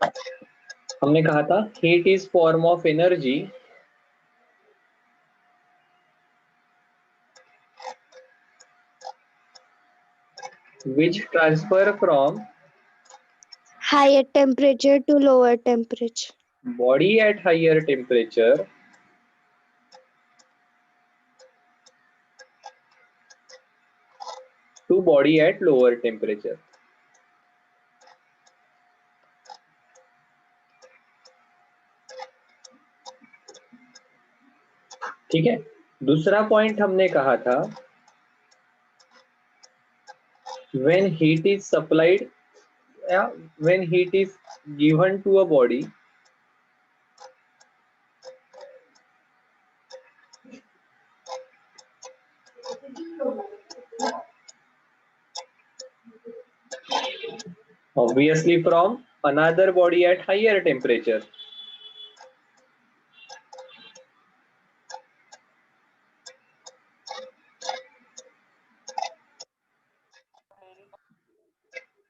हमने कहा था heat is form of energy which transfer from higher temperature to lower temperature. body at higher temperature to body at lower temperature. ठीक है, दूसरा point हमने कहा था when heat is supplied, when heat is given to a body, obviously from another body at higher temperature.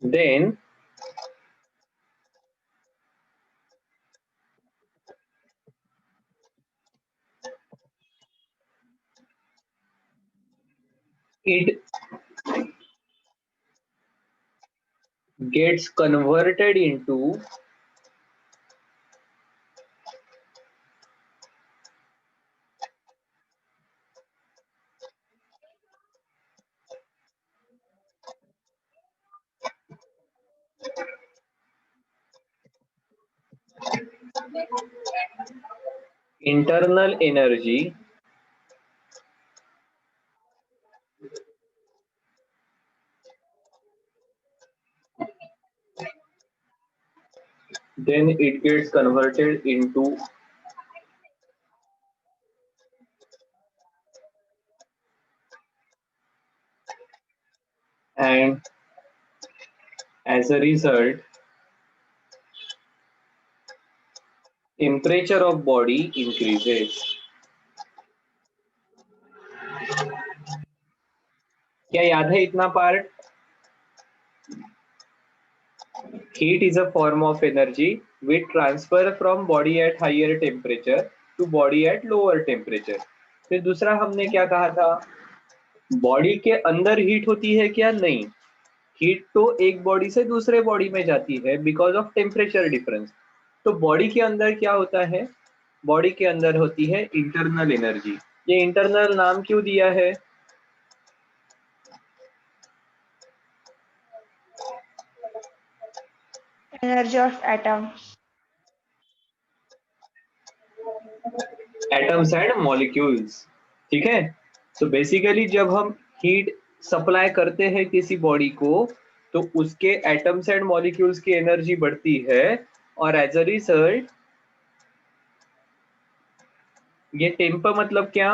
Then it gets converted into internal energy then it gets converted into and as a result temperature of body increases. क्या याद है इतना part? Heat is a form of energy which transfer from body at higher temperature to body at lower temperature. फिर दूसरा हमने क्या कहा था? बॉडी के अंदर हीट होती है क्या? नहीं, हीट तो एक बॉडी से दूसरे बॉडी में जाती है बिकॉज ऑफ टेम्परेचर डिफरेंस. तो बॉडी के अंदर क्या होता है? बॉडी के अंदर होती है इंटरनल एनर्जी. ये इंटरनल नाम क्यों दिया है? Energy of atoms. Atoms and molecules. ठीक है, तो बेसिकली जब हम हीट सप्लाई करते हैं किसी बॉडी को तो उसके एटम्स एंड मॉलिक्यूल्स की एनर्जी बढ़ती है और एज अ रिजल्ट ये टेम्पर मतलब क्या?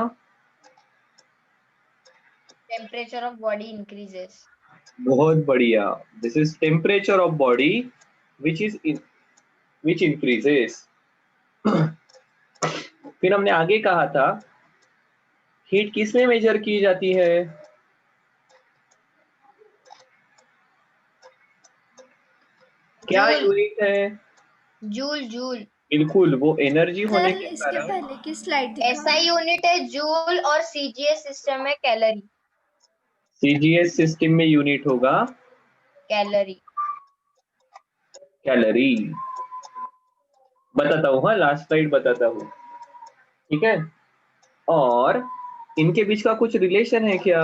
Temperature of body increases. बहुत बढ़िया, this is temperature of body which increases. फिर हमने आगे कहा था हीट किस में मेजर की जाती है? क्या यूनिट है? जूल. जूल. बिल्कुल, वो एनर्जी होने के इसके कारण पहले की स्लाइड दिखा. ऐसा यूनिट है जूल और सीजीएस सिस्टम में कैलोरी. सीजीएस सिस्टम में यूनिट होगा कैलोरी. कैलोरी. बताता हूँ, हाँ लास्ट स्लाइड बताता हूँ. ठीक है, और इनके बीच का कुछ रिलेशन है क्या?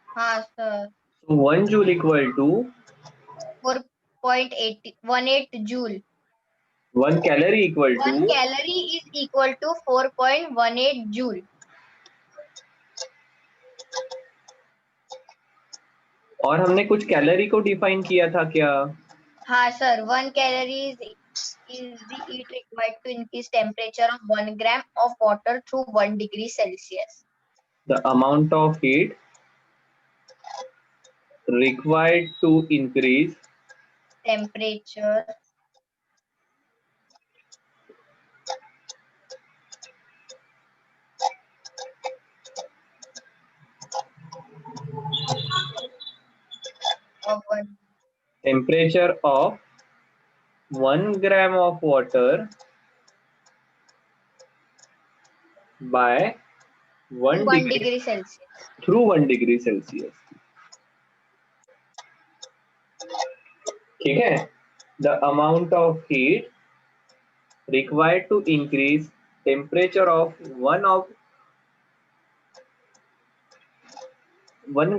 हाँ sir. 1 joule equal to 4.18 joule. 1 calorie equal to 1 calorie is equal to 4.18 joule. और हमने कुछ कैलोरी को डिफाइन किया था क्या? हाँ sir. 1 calorie is the heat required to increase temperature of 1 gram of water through 1 degree Celsius. The amount of heat required to increase Temperature of 1 temperature of 1 gram of water by 1 1 degree degree Celsius. through 1 degree Celsius. ठीक है? The amount of heat required to increase temperature of 1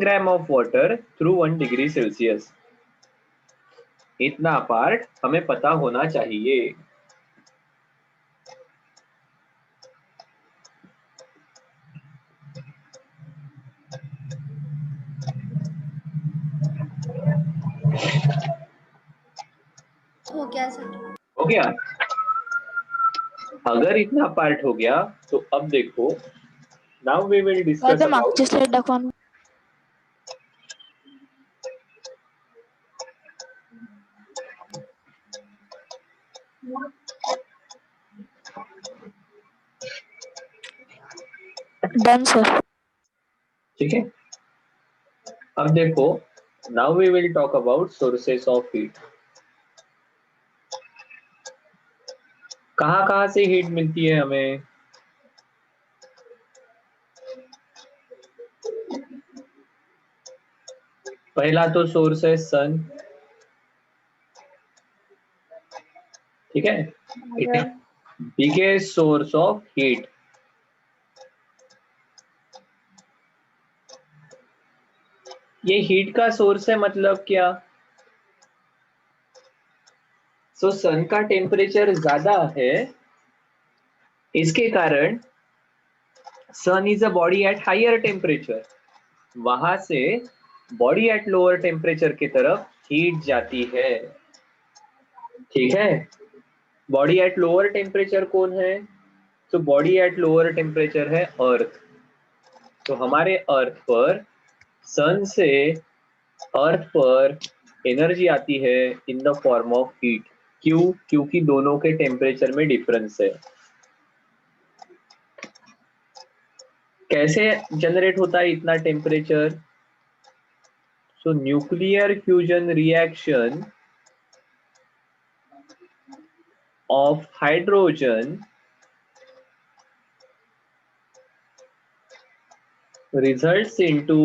gram of water through 1 degree Celsius. इतना part हमें पता होना चाहिए. हो गया sir. हो गया? अगर इतना पार्ट हो गया तो अब देखो, now we will discuss about मागची स्लाइड दाखवा. Done sir. ठीक है. अब देखो, now we will talk about sources of heat. कहाँ से हीट मिलती है हमें? पहला तो सोर्स है सन. ठीक है, it is biggest source of heat. ये हीट का सोर्स है मतलब क्या? सो सन का टेम्परेचर ज्यादा है, इसके कारण sun is a body at higher temperature. वहां से बॉडी एट लोअर टेम्परेचर की तरफ हीट जाती है. ठीक है. बॉडी एट लोअर टेम्परेचर कौन है? तो बॉडी एट लोअर टेम्परेचर है अर्थ. तो हमारे अर्थ पर सन से अर्थ पर एनर्जी आती है in the form of heat. क्यों? क्योंकि दोनों के टेम्परेचर में डिफरेंस है. कैसे जनरेट होता है इतना temperature? So nuclear fusion reaction of hydrogen results into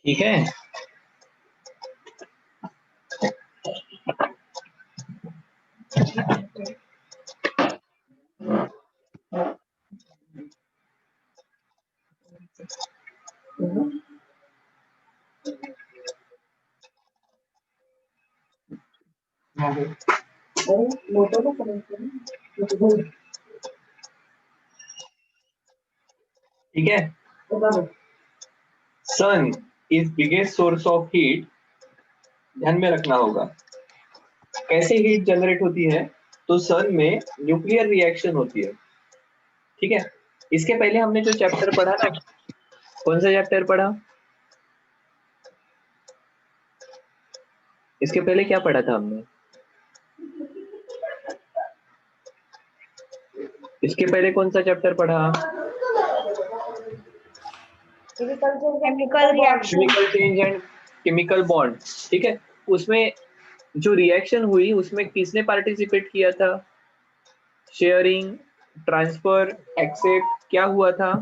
ठीक है. ठीक है. Sun is biggest source of heat. ध्यान में रखना होगा. कैसे हीट जनरेट होती है? तो सन में न्यूक्लियर रिएक्शन होती है. ठीक है. इसके पहले हमने जो चैप्टर पढ़ा ना, कौन सा चैप्टर पढ़ा? इसके पहले क्या पढ़ा था हमने? इसके पहले कौन सा चैप्टर पढ़ा? Chemical reaction. Chemical change and chemical bond, ठीक है। उसमें जो रिएक्शन हुई उसमें किसने पार्टिसिपेट किया था? शेयरिंग, ट्रांसफर, एक्सेप्ट, क्या हुआ था?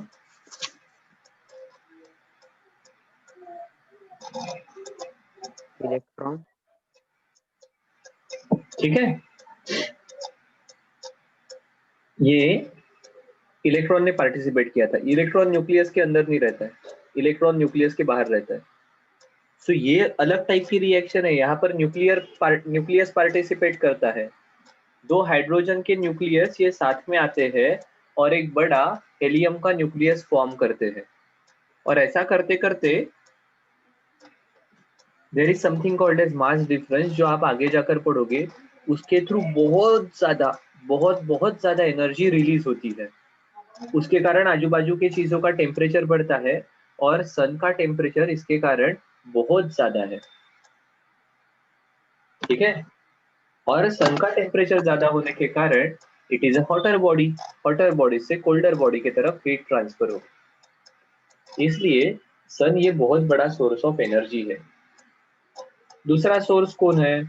इलेक्ट्रॉन। ठीक है, ये इलेक्ट्रॉन ने पार्टिसिपेट किया था। इलेक्ट्रॉन न्यूक्लियस के अंदर नहीं रहता है, इलेक्ट्रॉन न्यूक्लियस के बाहर रहता है। सो ये अलग टाइप की रिएक्शन है। यहाँ पर न्यूक्लियस पार्टिसिपेट करता है। दो हाइड्रोजन के न्यूक्लियस ये साथ में आते हैं और एक बड़ा हेलियम का न्यूक्लियस फॉर्म करते हैं। और ऐसा करते करते there is something called as mass difference, जो आप आगे जाकर पढ़ोगे। उसके थ्रू बहुत ज्यादा एनर्जी रिलीज होती है। उसके कारण आजू बाजू के चीजों का टेम्परेचर बढ़ता है और सन का टेम्परेचर इसके कारण बहुत ज्यादा है, ठीक है। और सन का टेम्परेचर ज्यादा होने के कारण it is a hotter body से कोल्डर बॉडी की तरफ हीट ट्रांसफर हो। इसलिए सन ये बहुत बड़ा सोर्स ऑफ एनर्जी है। दूसरा सोर्स कौन है?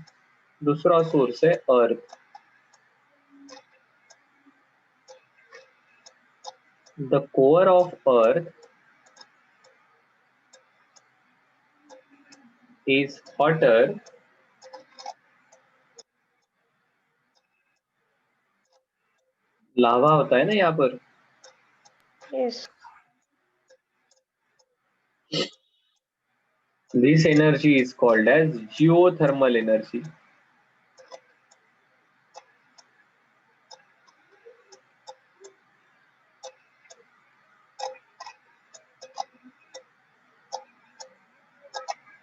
दूसरा सोर्स है earth. The core of earth is hotter lava होता है ना यहाँ पर। Yes. This energy is called as geothermal energy.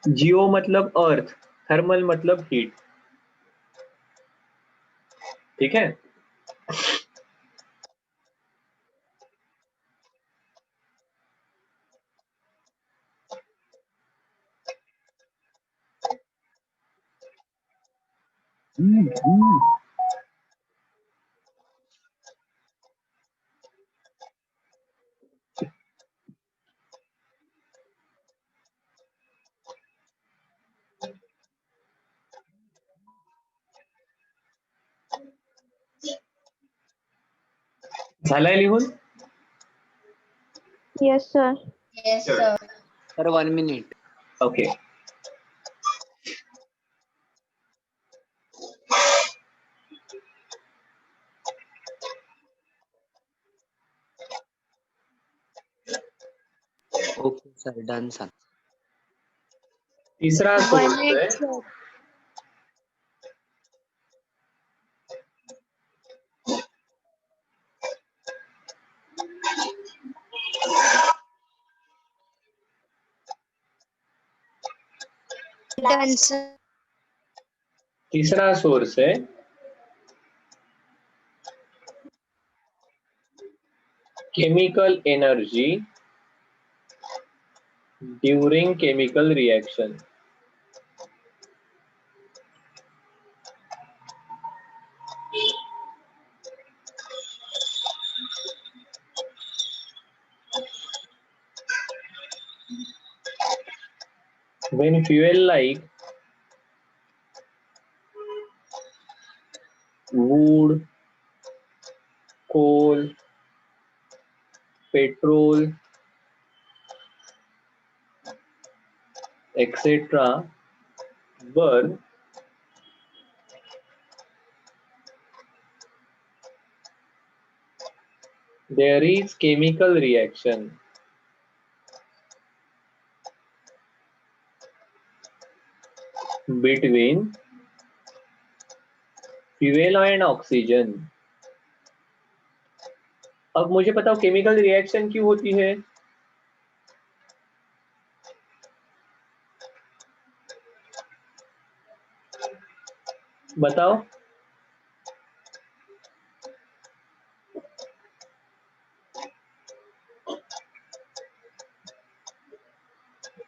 Geo मतलब अर्थ, थर्मल मतलब हीट, ठीक है। झालाय लिहून? Yes sir. Yes, sir. Sir 1 minute. Okay. Okay sir, done sir. तीसरा सोर्स है डन सर। तीसरा सोर्स है chemical energy during chemical reaction. When fuel like wood, coal, petrol, etc. burn, there is chemical reaction between fuel and oxygen. अब मुझे बताओ chemical reaction क्यों होती है? बताओ।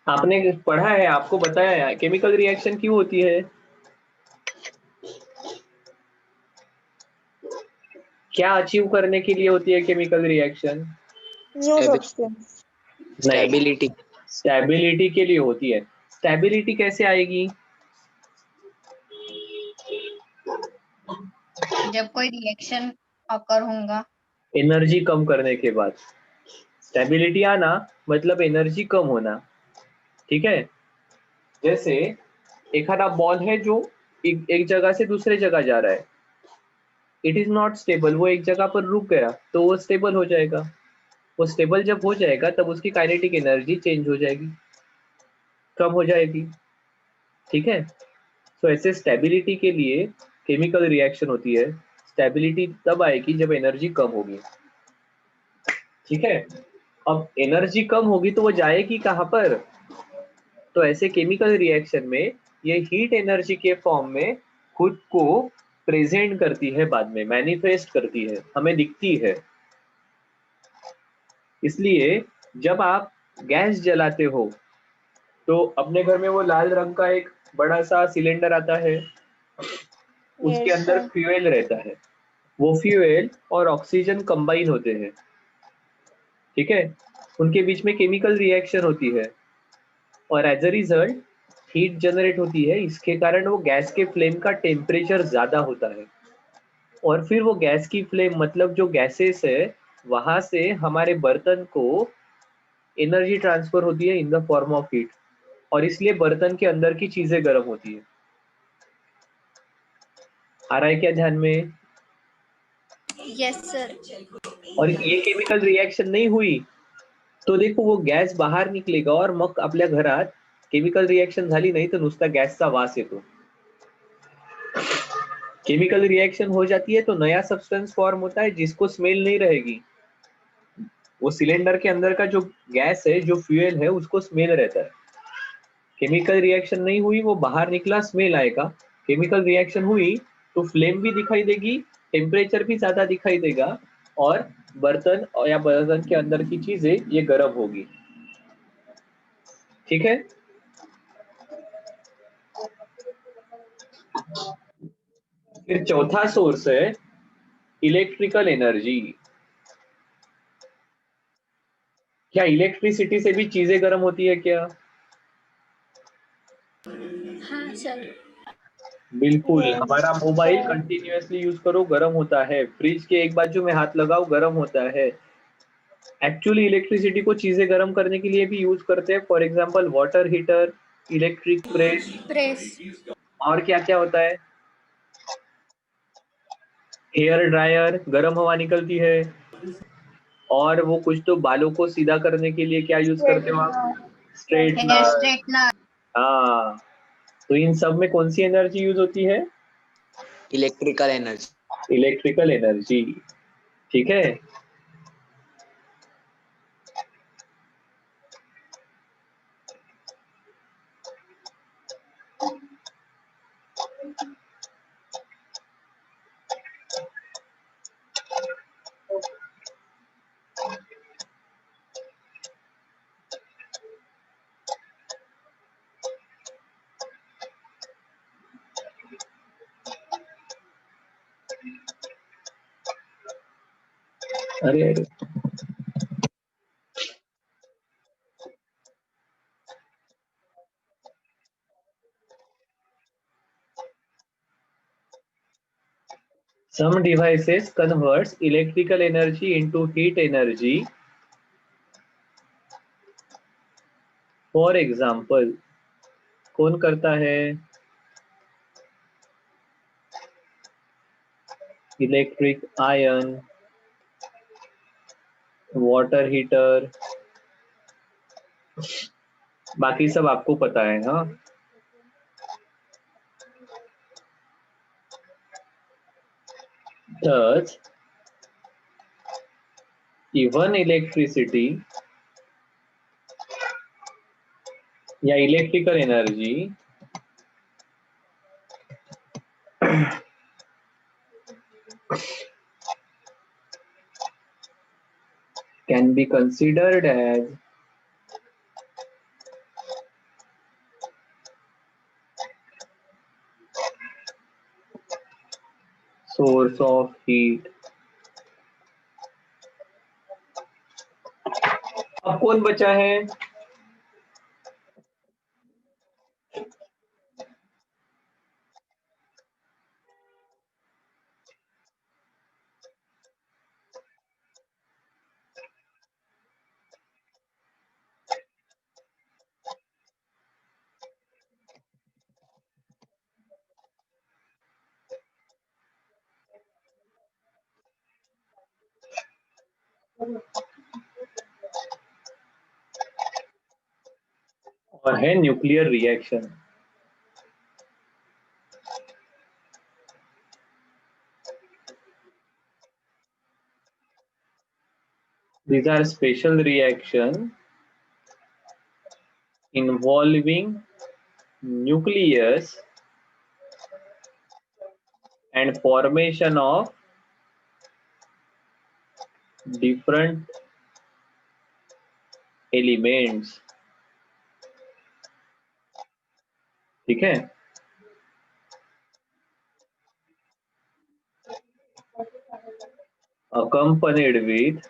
आपने पढ़ा है, आपको बताया है केमिकल रिएक्शन क्यों होती है? क्या अचीव करने के लिए होती है केमिकल रिएक्शन? New substance. नहीं, स्टेबिलिटी। स्टेबिलिटी के लिए होती है। स्टेबिलिटी कैसे आएगी? जब कोई रिएक्शन अकर होगा। एनर्जी कम करने के बाद स्टेबिलिटी आना मतलब एनर्जी कम होना। ठीक है, जैसे एखादा बॉल है जो एक जगह से दूसरे जगह जा रहा है, इट इज नॉट स्टेबल, वो एक जगह पर रुक गया तो वो स्टेबल हो जाएगा। वो स्टेबल जब हो जाएगा तब उसकी काइनेटिक एनर्जी चेंज हो जाएगी, कम हो जाएगी। ठीक है, तो ऐसे स्टेबिलिटी के लिए केमिकल रिएक्शन होती है। स्टेबिलिटी तब आएगी जब एनर्जी कम होगी। ठीक है, अब एनर्जी कम होगी तो वो जाएगी कहाँ पर? तो ऐसे केमिकल रिएक्शन में ये हीट एनर्जी के फॉर्म में खुद को प्रेजेंट करती है, बाद में मैनिफेस्ट करती है, हमें दिखती है। इसलिए जब आप गैस जलाते हो तो अपने घर में वो लाल रंग का एक बड़ा सा सिलेंडर आता है, उसके यस अंदर सर। फ्यूएल रहता है। वो फ्यूएल और ऑक्सीजन कंबाइन होते हैं। ठीक है, उनके बीच में केमिकल रिएक्शन होती है और as a result heat generate होती है। इसके कारण वो गैस के फ्लेम का टेम्परेचर ज्यादा होता है और फिर वो गैस की फ्लेम मतलब जो गैसेस है वहां से हमारे बर्तन को एनर्जी ट्रांसफर होती है in the form of heat, और इसलिए बर्तन के अंदर की चीजें गर्म होती है। आ रहा है क्या ध्यान में? Yes sir. और ये केमिकल रिएक्शन नाही हुई तो देखो वो गॅस बाहेर निघलेगा और मग आपल्या घरात केमिकल रिएक्शन झाली नाही तर नुसता गॅसचा वास येतो। केमिकल रिएक्शन हो जाती है तो नया सब्सटेंस फॉर्म होता है जिसको स्मेल नहीं रहेगी। वो सिलेंडर के अंदर का जो गैस है, जो फ्यूल है, उसको स्मेल रहता है। केमिकल रिएक्शन नहीं हुई, वो बाहर निकला, स्मेल आएगा। केमिकल रिएक्शन हुई तो फ्लेम भी दिखाई देगी, टेम्परेचर भी ज्यादा दिखाई देगा और बर्तन या बर्तन के अंदर की चीजें ये गर्म होगी। ठीक है, फिर चौथा सोर्स है इलेक्ट्रिकल एनर्जी। क्या इलेक्ट्रिसिटी से भी चीजें गर्म होती है क्या? हाँ सर। बिल्कुल, यस हमारा मोबाइल सर। कंटिन्यूअसली यूज करो गर्म होता है, फ्रिज के एक बाजू में हाथ लगाओ गर्म होता है। एक्चुअली इलेक्ट्रिसिटी को चीजें गर्म करने के लिए भी यूज करते हैं, for example water heater, electric press. Press. और क्या क्या होता है? हेयर ड्रायर, गर्म हवा निकलती है। और वो कुछ तो बालों को सीधा करने के लिए क्या यूज करते हो आप? Hair straightener. स्ट्रेटनर। हाँ, तो इन सब में कौन सी एनर्जी यूज होती है? Electrical energy. Electrical energy. ठीक है, अरे अरे, some devices converts electrical energy into heat energy. For example, कौन करता है? इलेक्ट्रिक आयन, वाटर हीटर, बाकी सब आपको पता है। हाँ, thus even electricity या electrical energy can be considered as source of heat अब कौन बचा है? और है nuclear reaction. These are special reaction involving nucleus and formation of different elements। ठीक है, accompanied with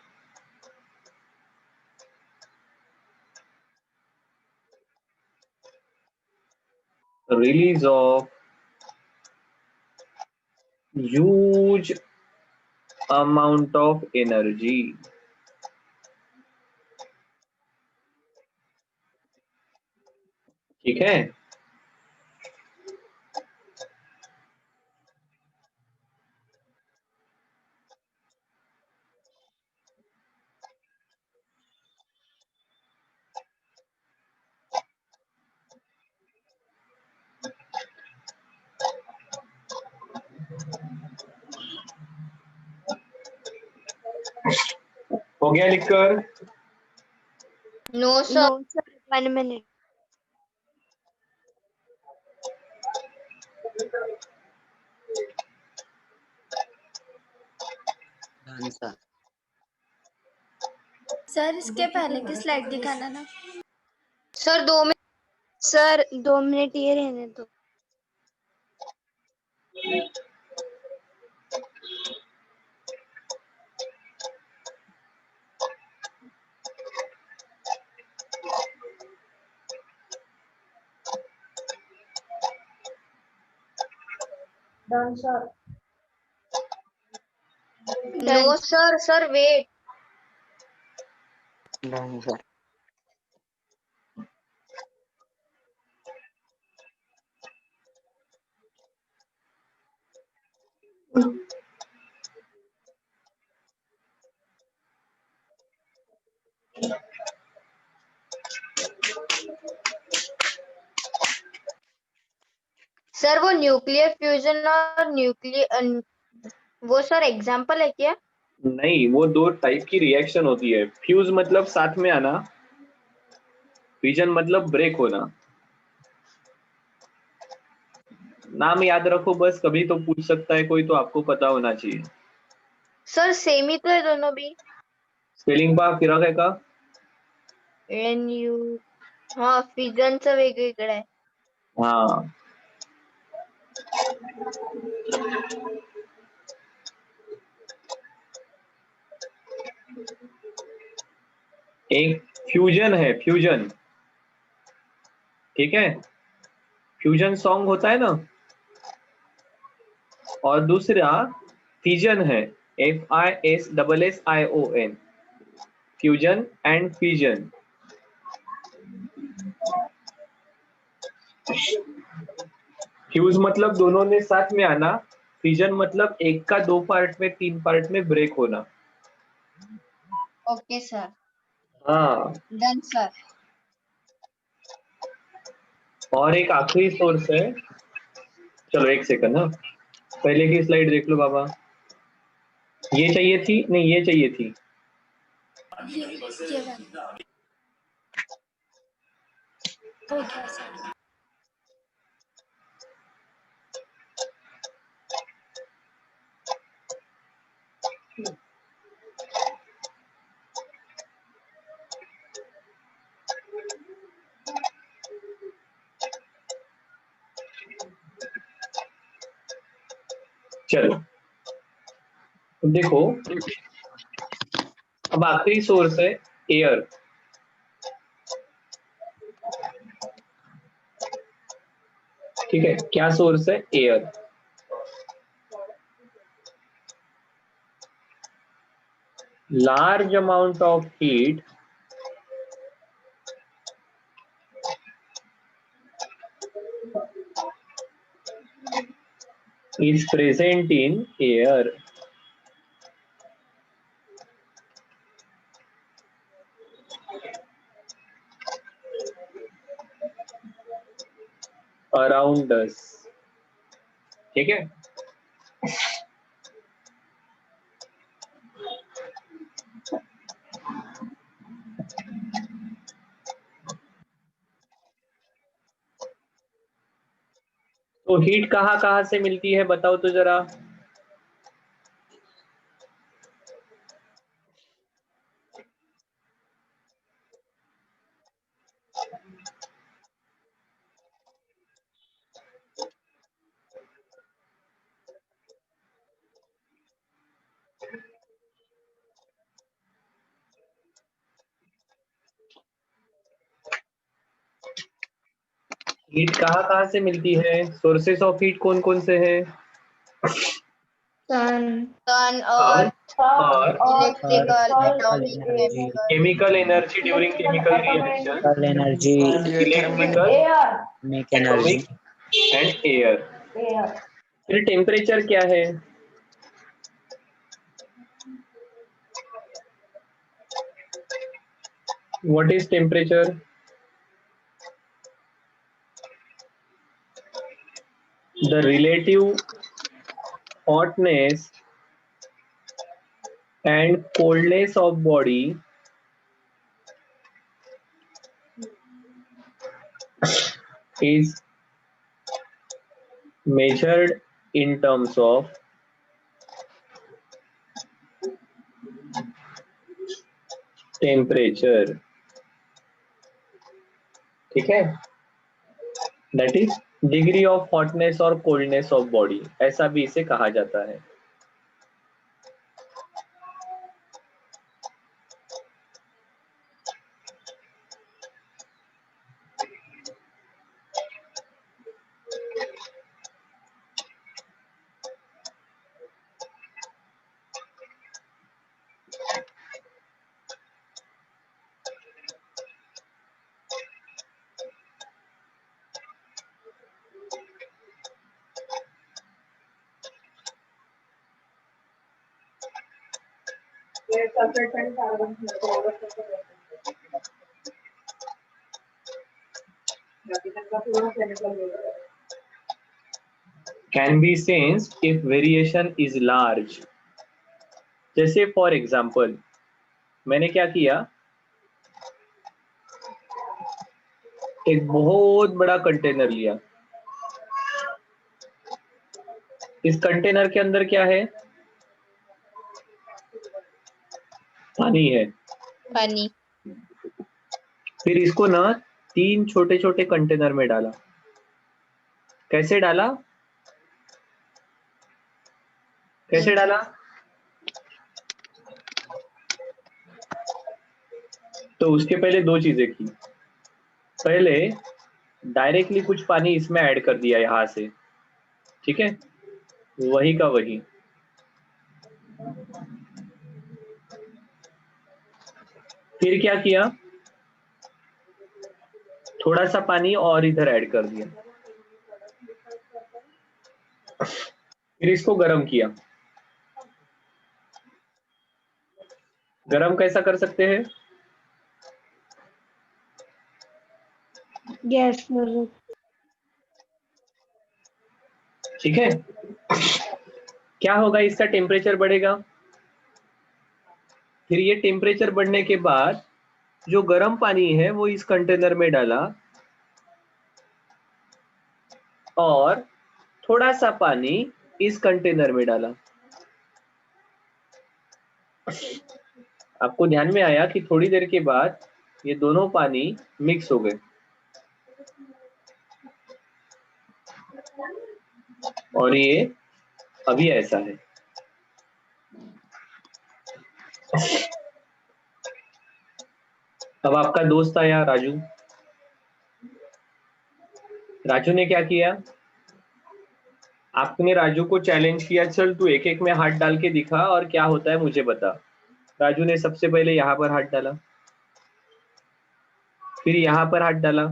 release of huge amount of energy। ठीक है, हो गया लिखकर? No sir. No, sir. 1 minute. Done, sir. Sir इसके पहले की स्लाइड दिखाना ना। Sir 2 minute. सर 2 मिनट ये रहने दो। No sir, sir wait. Done, sir. Sir वो न्यूक्लियर फ्यूजन और न्यूक्लियर वो सर एग्जांपल है क्या? नहीं, वो दो टाइप की रिएक्शन होती है। फ्यूज मतलब साथ में आना, फ्यूजन मतलब ब्रेक होना। नाम याद रखो बस, कभी तो पूछ सकता है कोई, तो आपको पता होना चाहिए। सर सेम ही तो है दोनों भी। स्पेलिंग पहा फरक आहे का? NU हा फ्युजनचं वेगवेगळं आहे। हाँ, एक फ्यूजन है, फ्यूजन। ठीक है, फ्यूजन सॉन्ग होता है ना, और दूसरा फिजन है, FISSION, fusion and fission. Fuse मतलब दोनों ने साथ में आना, फिजन मतलब एक का दो पार्ट में, तीन पार्ट में ब्रेक होना। ओके सर, हाँ, डन सर। और एक आखिरी सोर्स है। चलो एक सेकंड ना, पहले की स्लाइड देख लो बाबा। ये चाहिए थी? नहीं, ये चाहिए थी। ये वाला हो गया सर। चलो देखो, अब आखिरी सोर्स है एयर। ठीक है, क्या सोर्स है? Air. Large amount of heat is present in air around us। ठीक है, तो हीट कहाँ कहाँ से मिलती है बताओ तो जरा। हीट कहाँ कहाँ से मिलती है? सोर्सेस ऑफ हीट कौन कौन से हैं? सन। Sun, earth, और electrical, atomic, energy, chemical, chemical energy during chemical reaction, thermal energy, electrical, atomic energy, atomic and air. फिर टेम्परेचर क्या है? What is temperature? The relative hotness and coldness of body is measured in terms of temperature। ठीक है, that is degree of hotness और coldness of body, ऐसा भी इसे कहा जाता है। Can be sensed if variation is large। जैसे फॉर एग्जाम्पल मैंने क्या किया, एक बहुत बड़ा कंटेनर लिया, इस कंटेनर के अंदर क्या है? पानी है। पानी, फिर इसको ना 3 छोटे छोटे कंटेनर में डाला। कैसे डाला? कैसे डाला? तो उसके पहले 2 चीजें की। पहले डायरेक्टली कुछ पानी इसमें ऐड कर दिया यहां से, ठीक है, वही का वही। फिर क्या किया? थोड़ा सा पानी और इधर ऐड कर दिया, फिर इसको गर्म किया। गर्म कैसा कर सकते हैं? गैस। ठीक है, क्या होगा? इसका टेम्परेचर बढ़ेगा। फिर ये टेम्परेचर बढ़ने के बाद जो गर्म पानी है वो इस कंटेनर में डाला और थोड़ा सा पानी इस कंटेनर में डाला। आपको ध्यान में आया कि थोड़ी देर के बाद ये दोनों पानी मिक्स हो गए और ये अभी ऐसा है। अब आपका दोस्त आया राजू। राजू ने क्या किया? आपने राजू को चैलेंज किया, चल तू एक एक में हाथ डाल के दिखा और क्या होता है मुझे बता। राजू ने सबसे पहले यहाँ पर हाथ डाला, फिर यहाँ पर हाथ डाला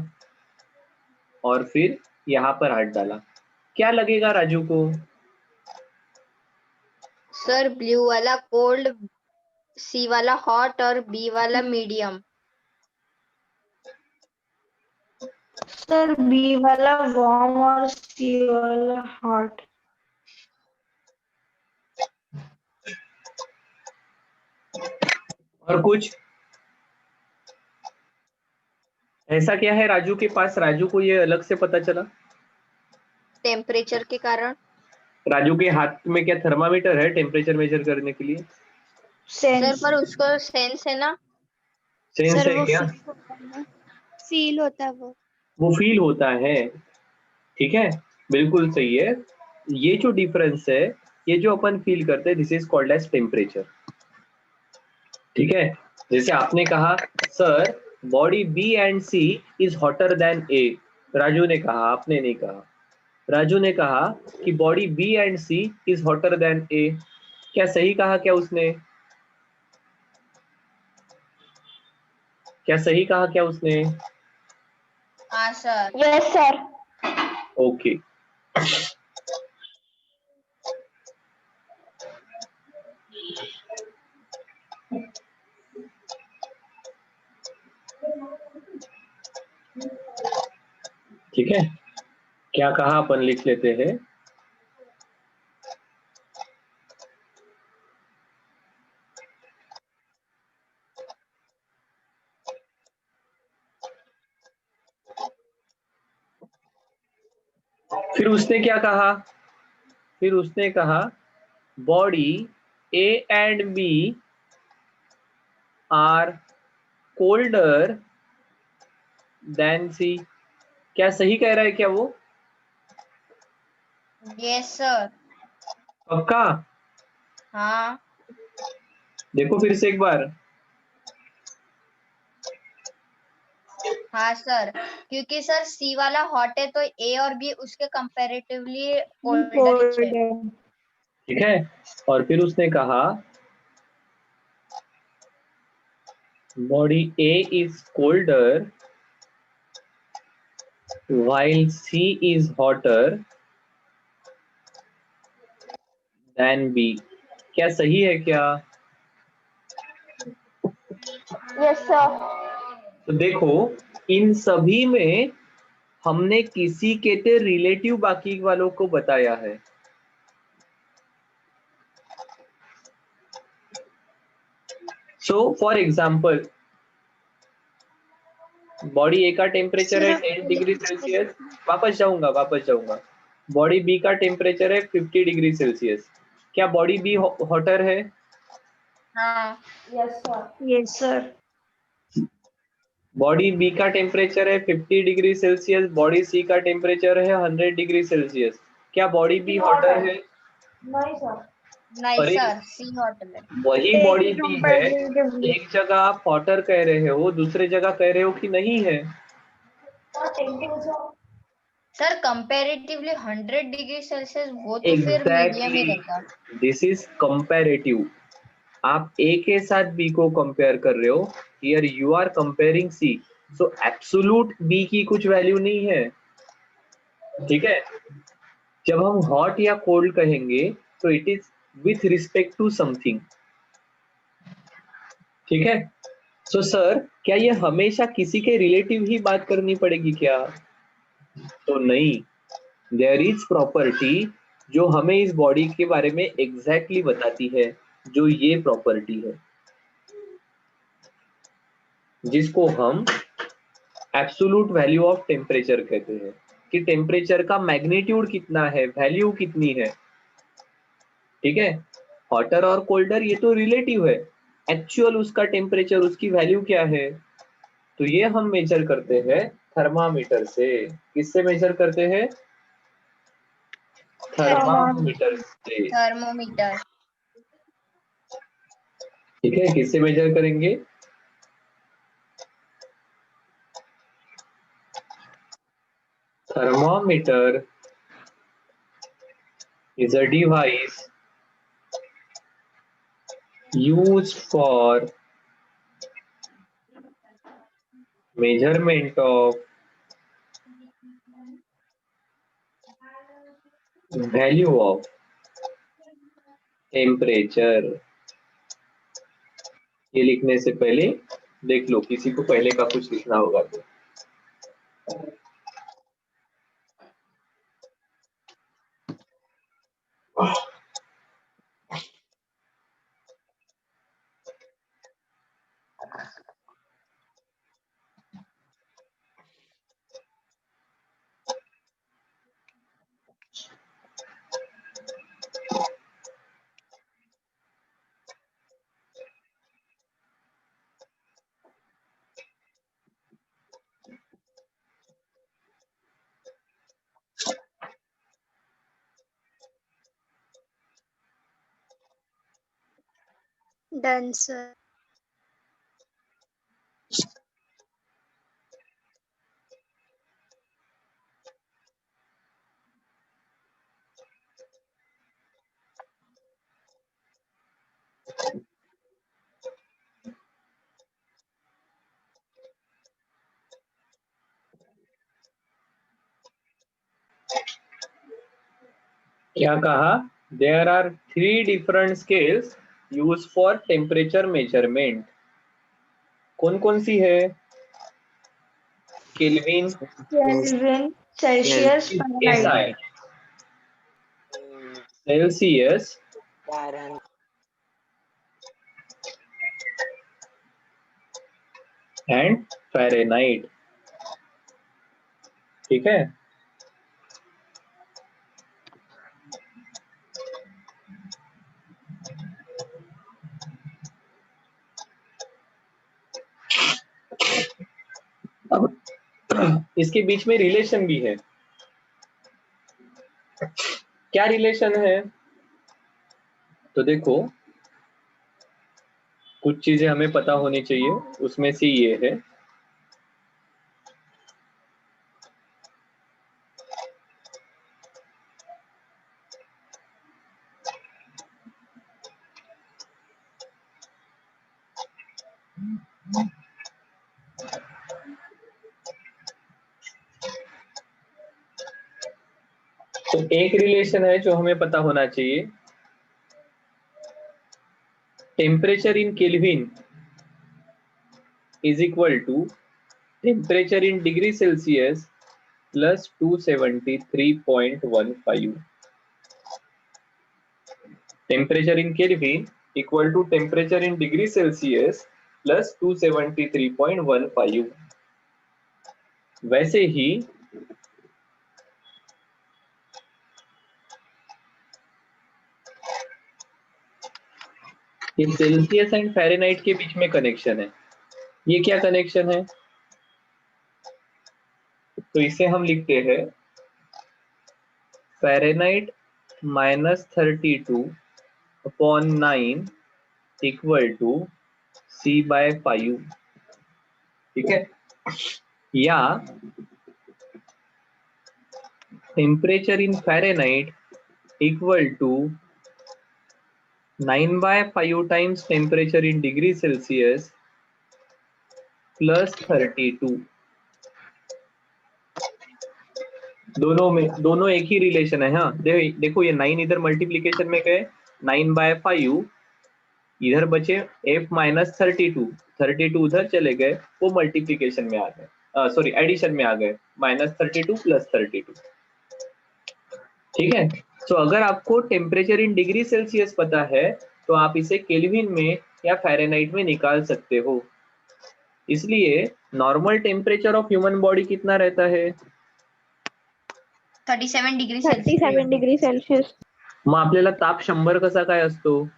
और फिर यहाँ पर हाथ डाला। क्या लगेगा राजू को? सर ब्लू वाला कोल्ड, सी वाला हॉट और बी वाला मीडियम। सर बी वाला वार्म और सी वाला हॉट। और कुछ ऐसा क्या है राजू के पास, राजू को ये अलग से पता चला? टेम्परेचर के कारण। राजू के हाथ में क्या थर्मामीटर है टेम्परेचर मेजर करने के लिए? सर पर उसको सेंस है ना। सेंस सर है वो क्या? फील होता है वो। वो फील होता है। ठीक है, बिल्कुल सही है। ये जो डिफरेंस है, ये जो अपन फील करते हैं, this is called as temperature. ठीक है, जैसे आपने कहा sir body B and C is hotter than A, Raju ने कहा, आपने नहीं कहा। राजू ने कहा कि body B and C is hotter than A. क्या सही कहा क्या उसने? क्या सही कहा क्या उसने? हाँ सर। Yes sir. ओके। ठीक है, क्या कहा अपन लिख लेते हैं। फिर उसने क्या कहा? फिर उसने कहा body A and B are colder than C. क्या सही कह रहा है क्या वो? Yes sir. पक्का? हाँ। देखो फिर से एक बार। हाँ सर, क्योंकि सर सी वाला हॉट है तो ए और बी उसके कंपैरेटिवली कोल्डर है। ठीक है, और फिर उसने कहा body A is colder while C is hotter than B। क्या सही है क्या? Yes sir. तो देखो, इन सभी में हमने किसी के ते रिलेटिव बाकी वालों को बताया है। सो फॉर एग्जाम्पल, बॉडी ए का टेम्परेचर है 10 डिग्री सेल्सियस। वापस जाऊंगा। बॉडी बी का टेम्परेचर है 50 डिग्री सेल्सियस। क्या बॉडी बी हॉटर है? हाँ। Yes sir. Yes sir. Body B का टेम्परेचर है 50 डिग्री सेल्सियस, बॉडी सी का टेम्परेचर है 100 डिग्री सेल्सियस। क्या बॉडी बी हॉटर है? नहीं सर। नहीं अरे सर, सी हॉट है। वही बॉडी बी है, एक जगह आप हॉटर कह रहे हो, दूसरे जगह कह रहे हो कि नहीं है। सर कंपैरेटिवली 100 डिग्री सेल्सियस वो तो फिर मीडियम ही एग्जैक्टली, रहता। This is comparative. आप ए के साथ बी को कंपेयर कर रहे हो, here you are comparing C, so absolute B की कुछ वैल्यू नहीं है। ठीक है, जब हम हॉट या कोल्ड कहेंगे तो it is with respect to something. ठीक है, सो सर क्या ये हमेशा किसी के रिलेटिव ही बात करनी पड़ेगी क्या? तो नहीं, देयर इज प्रॉपर्टी जो हमें इस बॉडी के बारे में एग्जैक्टली बताती है, जो ये प्रॉपर्टी है, जिसको हम एब्सोल्यूट वैल्यू ऑफ टेम्परेचर कहते हैं, कि टेम्परेचर का मैग्नीट्यूड कितना है, वैल्यू कितनी है। ठीक है, हॉटर और कोल्डर ये तो रिलेटिव है, एक्चुअल उसका टेम्परेचर, उसकी वैल्यू क्या है, तो ये हम मेजर करते हैं थर्मामीटर से। किससे मेजर करते हैं? थर्मामीटर से। थर्मोमीटर। ठीक है, किससे मेजर करेंगे? Thermometer is a device used for measurement of value of temperature। ये लिखने से पहले देख लो, किसी को पहले का कुछ लिखना होगा तो। Done, sir. क्या कहा? There are 3 different scales used for temperature measurement। कौन कौन सी है? Kelvin, Kelvin, Celsius, Fahrenheit. Celsius Fahrenheit, and Fahrenheit. ठीक है। अब इसके बीच में रिलेशन भी है। क्या रिलेशन है? तो देखो, कुछ चीजें हमें पता होनी चाहिए, उसमें से ये है। तो एक रिलेशन है जो हमें पता होना चाहिए, temperature in kelvin is equal to temperature in degree Celsius plus 273.15। Temperature in kelvin equal to temperature in degree Celsius plus 273.15। वैसे ही ये सेल्सियस एंड फ़ारेनहाइट के बीच में कनेक्शन है। ये क्या कनेक्शन है? तो इसे हम लिखते हैं फ़ारेनहाइट -32/9 इक्वल टू C/5। ठीक है। या temperature in Fahrenheit equal to 9/5 times temperature in degree Celsius plus 32। दोनों एक ही रिलेशन है। हाँ, देखो ये 9 इधर मल्टीप्लीकेशन में गए, 9/5 इधर बचे F-32, 32 उधर चले गए, वो मल्टीप्लीकेशन में आ गए, सॉरी एडिशन में आ गए, -32 + 32। ठीक है। तो अगर आपको टेम्परेचर इन डिग्री सेल्सियस पता है तो आप इसे केल्विन में या फ़ारेनहाइट में निकाल सकते हो। इसलिए normal temperature of human body कितना रहता है? 37 डिग्री सेल्सियस। 37 degree Celsius. मग आपल्याला ताप 100 कसा काय असतो?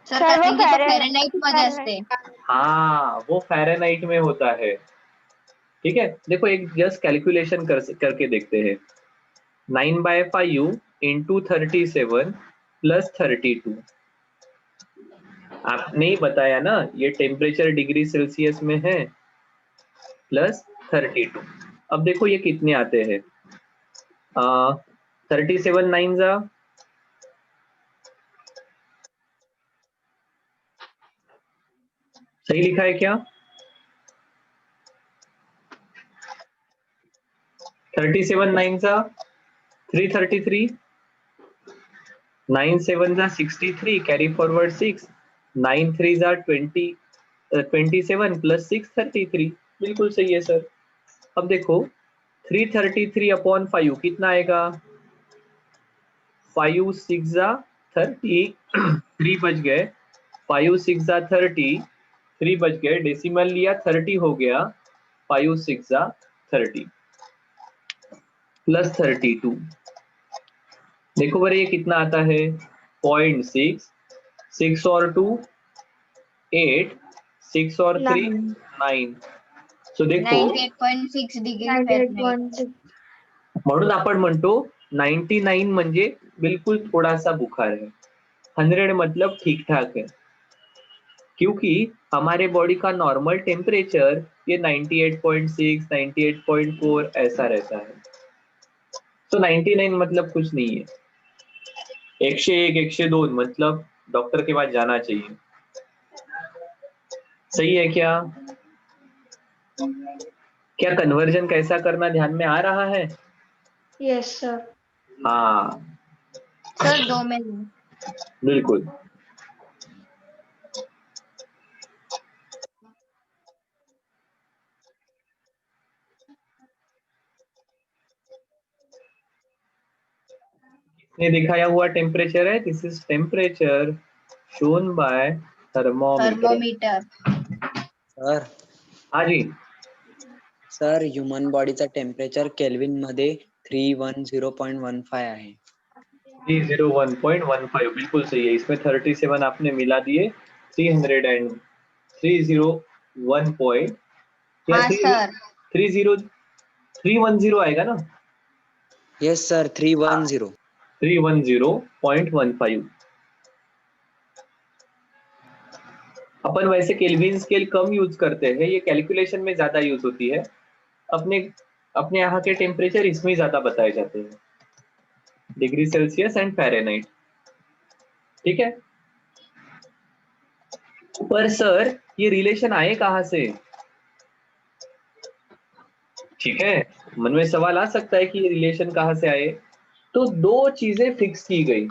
सर सर्व कारण की तो Fahrenheit- फॅरेनहाइट मध्ये असते. हाँ, वो फ़ारेनहाइट में होता है। ठीक है। देखो एक जस्ट कैलकुलेशन करके देखते हैं। 9/5 इंटू 37 प्लस 32। आपने ही बताया ना, ये टेम्परेचर डिग्री सेल्सियस में है, प्लस 32। अब देखो ये कितने आते हैं। 37 9 जा, सही लिखा है क्या? 37 9 जा 333, 9 7 जा 63, कैरी फॉरवर्ड 6, 9 3 जा 27 प्लस 6 33, बिल्कुल सही है सर। अब देखो 333 अपॉन 5 कितना आएगा? 5 6 जा 30, 3 बच गए, 5 6 जा 30, 3 बच गए, डेसिमल लिया 30 हो गया, 5 6 जा 30 प्लस 32, देखो बड़े ये कितना आता है? 0.6, 6 और 2 8, 6 और 3 9. 9, सो देखो 98.6 degree Fahrenheit. 98.6. म्हणून आपण म्हणतो 99 म्हणजे बिल्कुल थोड़ा सा बुखार है, 100 मतलब ठीक ठाक है, क्योंकि हमारे बॉडी का नॉर्मल टेम्परेचर ये 98.6 98.4 ऐसा रहता है, तो 99 मतलब कुछ नहीं है, 101 102 मतलब डॉक्टर के पास जाना चाहिए। सही है क्या? क्या कन्वर्जन कैसा करना ध्यान में आ रहा है? Yes, sir. हाँ सर 2 में नहीं. बिल्कुल। ने दिखाया हुआ टेम्परेचर है, this is temperature shown by thermometer. Thermometer. Sir हाँ जी, सर ह्युमन बॉडीचं टेम्परेचर केल्विन मध्ये 310.15 आहे. 301.15 बिल्कुल सही है, इसमें 37 आपने मिला दिए, 300 एंड 301 पॉइंट या हाँ सर. 310 आएगा ना, येस सर 310. 310.15। अपन वैसे केल्विन स्केल कम यूज करते हैं, ये कैलकुलेशन में ज्यादा यूज होती है, अपने अपने यहाँ के टेम्परेचर इसमें ज्यादा बताए जाते हैं, डिग्री सेल्सियस एंड फ़ारेनहाइट, ठीक है। पर सर ये रिलेशन आए कहाँ से? ठीक है, मन में सवाल आ सकता है कि ये रिलेशन कहाँ से आए, तो दो चीजें फिक्स की गई।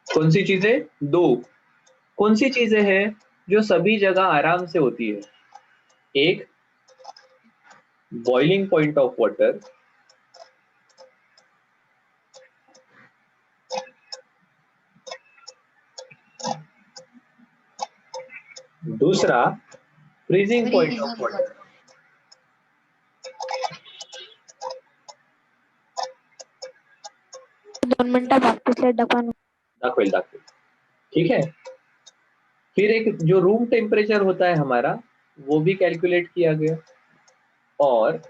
कौन सी चीजें? दो। कौन सी चीजें हैं जो सभी जगह आराम से होती है? एक, बॉइलिंग पॉइंट ऑफ वाटर, दूसरा freezing point of Freezing. Water. दोन मिनिटं बाकी स्लाइड दाखवा. दाखवेल दाखवेल, ठीक है। फिर एक जो रूम टेम्परेचर होता है हमारा, वो भी कैलकुलेट किया गया, और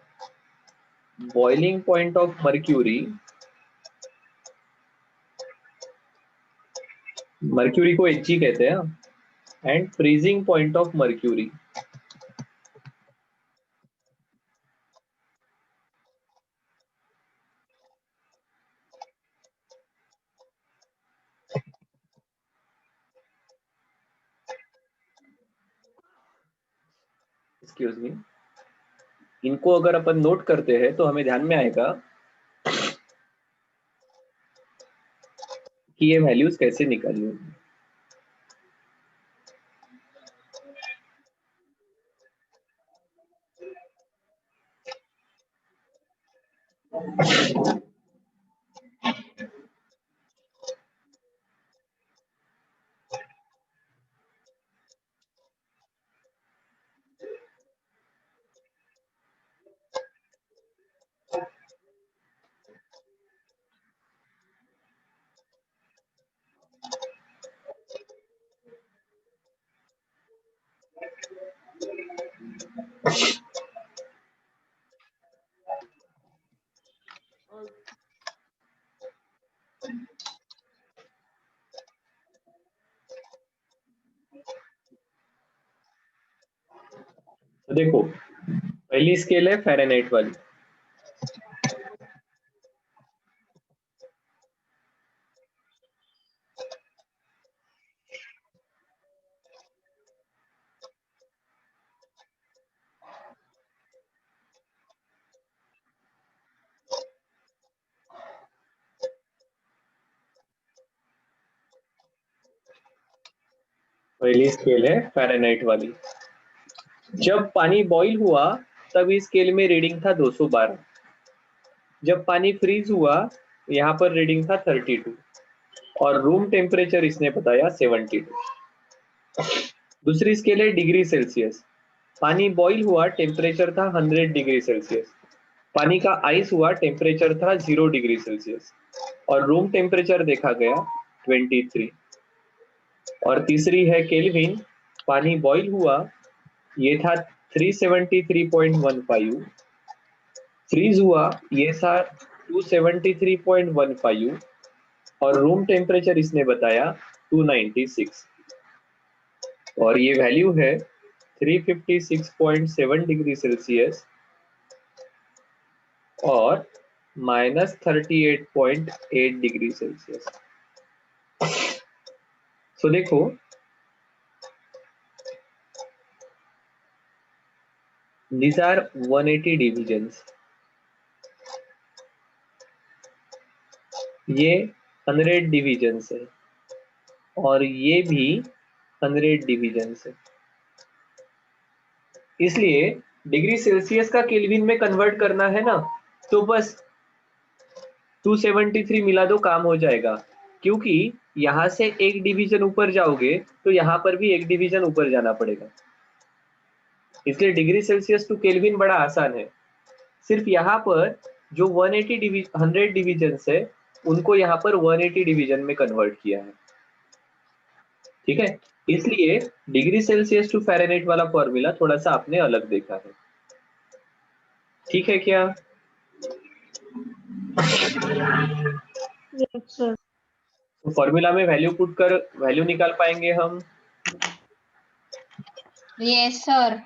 boiling point of mercury, mercury को Hg कहते हैं, and freezing point of mercury. Excuse me, इनको अगर अपन नोट करते हैं तो हमें ध्यान में आएगा कि ये वैल्यूज कैसे निकालनी होगी। तो देखो, पहली स्केल है फ़ारेनहाइट वाली, पहली स्केल है फ़ारेनहाइट वाली। जब पानी बॉईल हुआ तब इस स्केल में रीडिंग था 212। जब पानी फ्रीज हुआ यहाँ पर रीडिंग था 32 और रूम टेम्परेचर इसने बताया 72। दूसरी स्केल है डिग्री सेल्सियस। पानी बॉईल हुआ, टेम्परेचर था 100 डिग्री सेल्सियस। पानी का आइस हुआ, टेम्परेचर था 0 डिग्री सेल्सियस और रूम टेम्परेचर देखा गया 23। और तीसरी है केल्विन। पानी बॉईल हुआ, ये था 373.15। फ्रीज हुआ, ये था 273.15 और रूम टेम्परेचर इसने बताया 296 और ये वैल्यू है 356.7 डिग्री सेल्सियस और -38.8 डिग्री सेल्सियस। तो देखो these are 180 divisions। ये 100 डिविजन्स है और ये भी 100 डिविजन्स है। इसलिए डिग्री सेल्सियस का केल्विन में कन्वर्ट करना है ना, तो बस 273 मिला दो, काम हो जाएगा। क्योंकि यहाँ से एक डिवीजन ऊपर जाओगे तो यहाँ पर भी एक डिवीजन ऊपर जाना पड़ेगा। इसलिए डिग्री सेल्सियस टू केल्विन बड़ा आसान है। सिर्फ यहाँ पर जो 100 डिविजन्स है उनको यहाँ पर 180 डिवीजन में कन्वर्ट किया है। ठीक है, इसलिए डिग्री सेल्सियस टू फ़ारेनहाइट वाला फॉर्मूला थोड़ा सा आपने अलग देखा है। ठीक है क्या? Yes, sir. तो फॉर्मूला में वैल्यू पुट कर वैल्यू निकाल पाएंगे हम? Yes, sir.